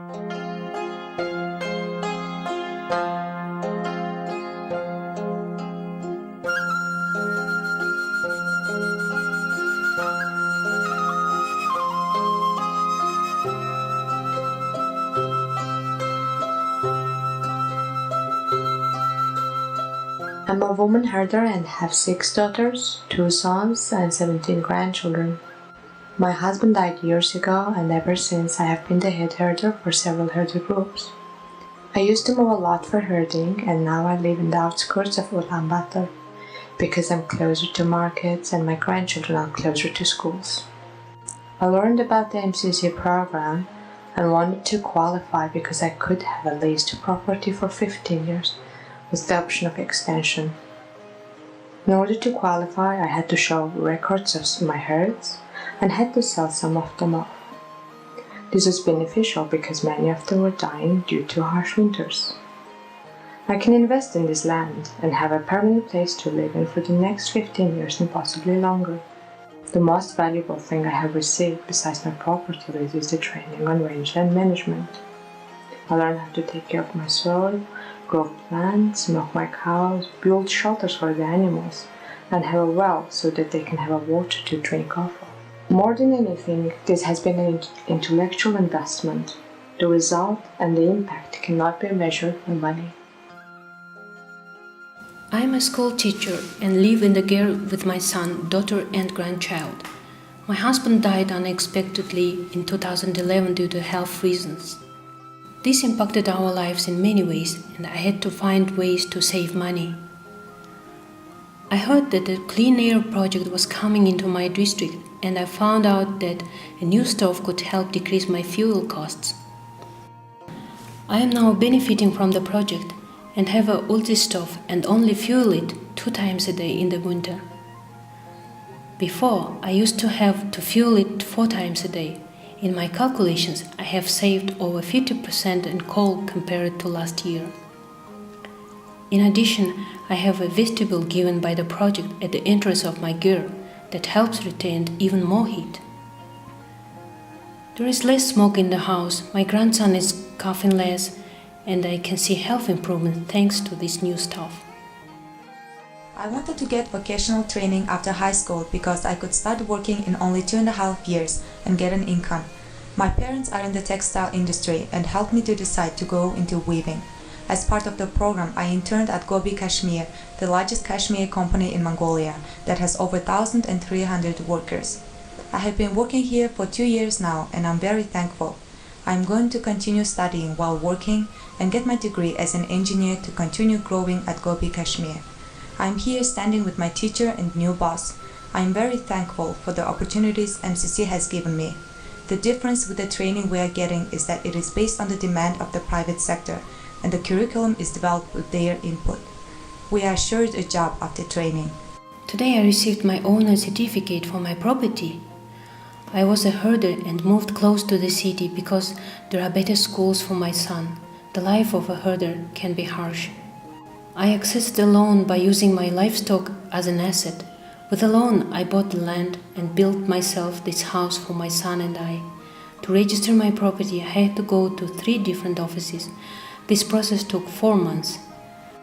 I'm a woman herder and have 6 daughters, 2 sons, and 17 grandchildren. My husband died years ago, and ever since I have been the head herder for several herder groups. I used to move a lot for herding, and now I live in the outskirts of Ulaanbaatar because I'm closer to markets and my grandchildren are closer to schools. I learned about the MCC program and wanted to qualify because I could have a leased property for 15 years with the option of extension. In order to qualify, I had to show records of my herds and had to sell some of them off. This was beneficial because many of them were dying due to harsh winters. I can invest in this land and have a permanent place to live in for the next 15 years and possibly longer. The most valuable thing I have received besides my property lease is the training on rangeland management. I learned how to take care of my soil, grow plants, milk my cows, build shelters for the animals, and have a well so that they can have a water to drink off of. More than anything, this has been an intellectual investment. The result and the impact cannot be measured in money. I am a school teacher and live in the Ger with my son, daughter and grandchild. My husband died unexpectedly in 2011 due to health reasons. This impacted our lives in many ways, and I had to find ways to save money. I heard that the clean air project was coming into my district, and I found out that a new stove could help decrease my fuel costs. I am now benefiting from the project and have a ulti stove and only fuel it 2 times a day in the winter. Before, I used to have to fuel it 4 times a day. In my calculations, I have saved over 50% in coal compared to last year. In addition, I have a vestibule given by the project at the entrance of my Ger that helps retain even more heat. There is less smoke in the house, my grandson is coughing less, and I can see health improvement thanks to this new stuff. I wanted to get vocational training after high school because I could start working in only 2.5 years and get an income. My parents are in the textile industry and helped me to decide to go into weaving. As part of the program, I interned at Gobi Kashmir, the largest cashmere company in Mongolia that has over 1,300 workers. I have been working here for 2 years now and I'm very thankful. I'm going to continue studying while working and get my degree as an engineer to continue growing at Gobi Kashmir. I'm here standing with my teacher and new boss. I'm very thankful for the opportunities MCC has given me. The difference with the training we are getting is that it is based on the demand of the private sector and the curriculum is developed with their input. We are assured a job after training. Today I received my owner certificate for my property. I was a herder and moved close to the city because there are better schools for my son. The life of a herder can be harsh. I accessed the loan by using my livestock as an asset. With the loan, I bought the land and built myself this house for my son and I. To register my property, I had to go to 3 different offices. This process took 4 months.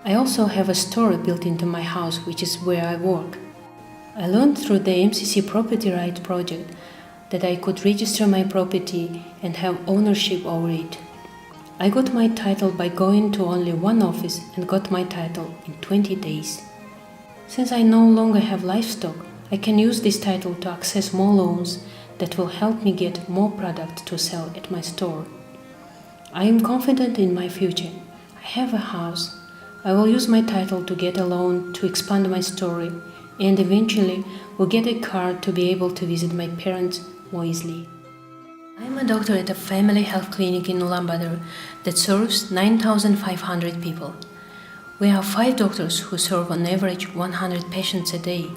I also have a store built into my house, which is where I work. I learned through the MCC Property Rights Project that I could register my property and have ownership over it. I got my title by going to only 1 office and got my title in 20 days. Since I no longer have livestock, I can use this title to access more loans that will help me get more product to sell at my store. I am confident in my future. I have a house. I will use my title to get a loan to expand my store and eventually will get a car to be able to visit my parents more easily. I am a doctor at a family health clinic in Ulaanbaatar that serves 9,500 people. We have 5 doctors who serve on average 100 patients a day.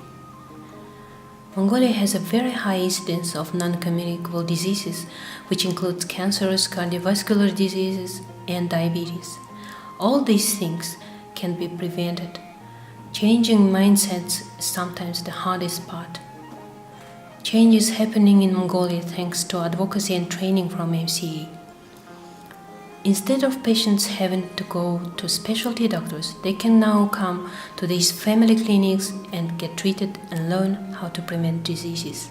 Mongolia has a very high incidence of non-communicable diseases, which includes cancers, cardiovascular diseases, and diabetes. All these things can be prevented. Changing mindsets is sometimes the hardest part. Change is happening in Mongolia thanks to advocacy and training from MCA. Instead of patients having to go to specialty doctors, they can now come to these family clinics and get treated and learn how to prevent diseases.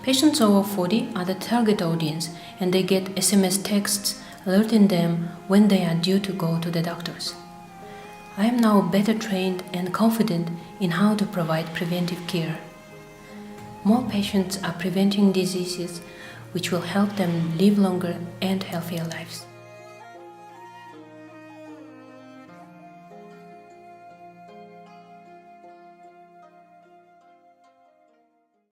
Patients over 40 are the target audience, and they get SMS texts alerting them when they are due to go to the doctors. I am now better trained and confident in how to provide preventive care. More patients are preventing diseases, which will help them live longer and healthier lives.